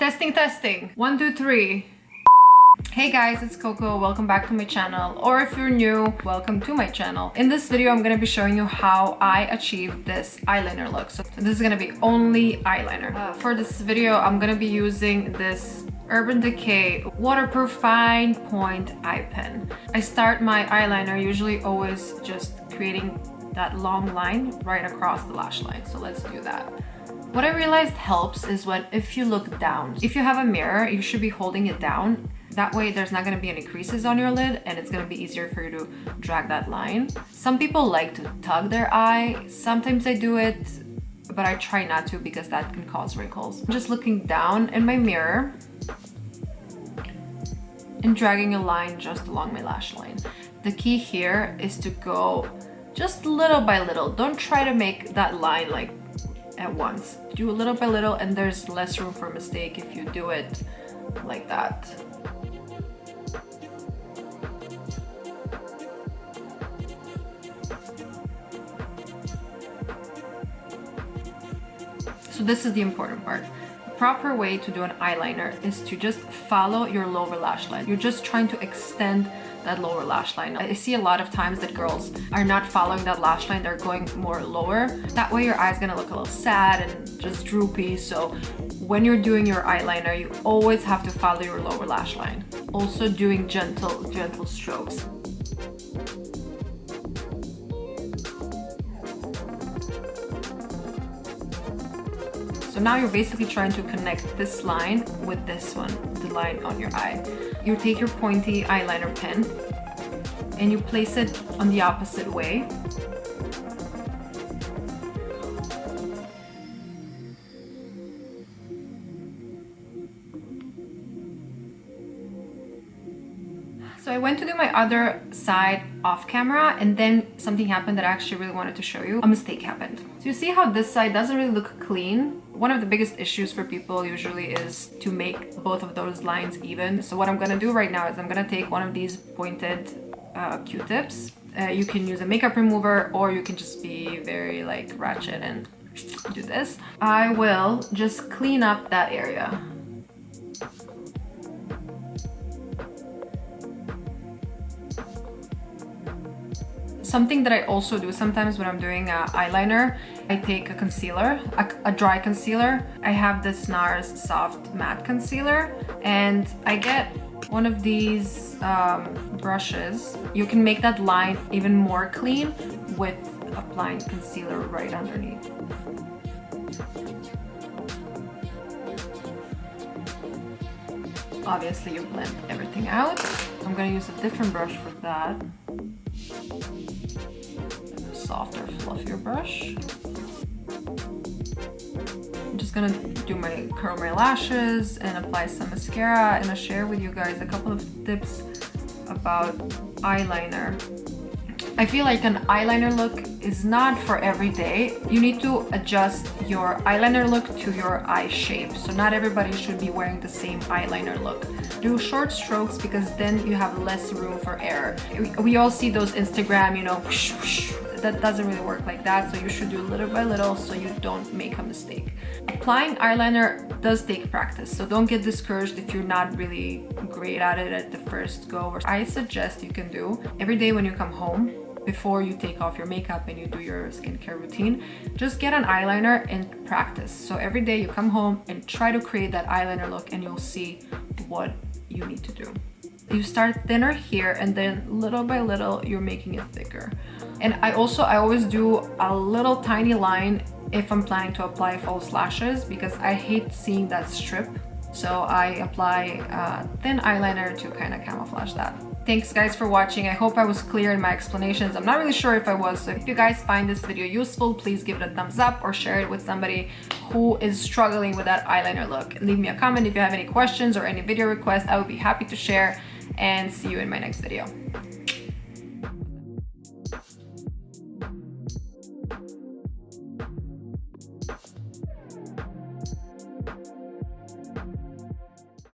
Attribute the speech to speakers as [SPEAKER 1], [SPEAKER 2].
[SPEAKER 1] Testing, testing. 1, 2, 3. Hey guys, it's Coco. Welcome back to my channel. Or if you're new, welcome to my channel. In this video, I'm gonna be showing you how I achieved this eyeliner look. So this is gonna be only eyeliner. For this video, I'm gonna be using this Urban Decay waterproof fine point eye pen. I start my eyeliner usually always just creating that long line right across the lash line. So let's do that. What I realized helps is if you look down. If you have a mirror, you should be holding it down. That way there's not going to be any creases on your lid and it's going to be easier for you to drag that line. Some people like to tug their eye. Sometimes I do it, but I try not to because that can cause wrinkles. I'm just looking down in my mirror and dragging a line just along my lash line. The key here is to go just little by little. Don't try to make that line like at once. Do a little by little, and there's less room for mistake if you do it like that. So this is the important part. The proper way to do an eyeliner is to just follow your lower lash line. You're just trying to extend that lower lash line. I see a lot of times that girls are not following that lash line, they're going more lower. That way your eye's gonna look a little sad and just droopy. So when you're doing your eyeliner, you always have to follow your lower lash line. Also doing gentle strokes. So now you're basically trying to connect this line with this one, the line on your eye. You take your pointy eyeliner pen and you place it on the opposite way. So I went to do my other side off camera and then something happened that I actually really wanted to show you. A mistake happened. So you see how this side doesn't really look clean? One of the biggest issues for people usually is to make both of those lines even. So what I'm gonna do right now is I'm gonna take one of these pointed Q-tips. You can use a makeup remover or you can just be very like ratchet and do this. I will just clean up that area. Something that I also do sometimes when I'm doing eyeliner, I take a concealer, a dry concealer. I have this NARS Soft Matte Concealer and I get one of these brushes. You can make that line even more clean with applying concealer right underneath. Obviously you blend everything out. I'm gonna use a different brush for that. Softer, fluffier brush. I'm just gonna curl my lashes and apply some mascara, and I'll share with you guys a couple of tips about eyeliner. I feel like an eyeliner look is not for every day. You need to adjust your eyeliner look to your eye shape. So not everybody should be wearing the same eyeliner look. Do short strokes because then you have less room for error. We all see those Instagram, you know, whoosh, whoosh. That doesn't really work like that. So you should do little by little so you don't make a mistake. Applying eyeliner does take practice. So don't get discouraged if you're not really great at it at the first go. I suggest you can do every day when you come home, before you take off your makeup and you do your skincare routine, just get an eyeliner and practice. So every day you come home and try to create that eyeliner look and you'll see what you need to do. You start thinner here and then little by little you're making it thicker. And I always do a little tiny line if I'm planning to apply false lashes because I hate seeing that strip. So I apply thin eyeliner to kind of camouflage that. Thanks guys for watching. I hope I was clear in my explanations. I'm not really sure if I was. So if you guys find this video useful, please give it a thumbs up or share it with somebody who is struggling with that eyeliner look. Leave me a comment if you have any questions or any video requests. I would be happy to share, and see you in my next video.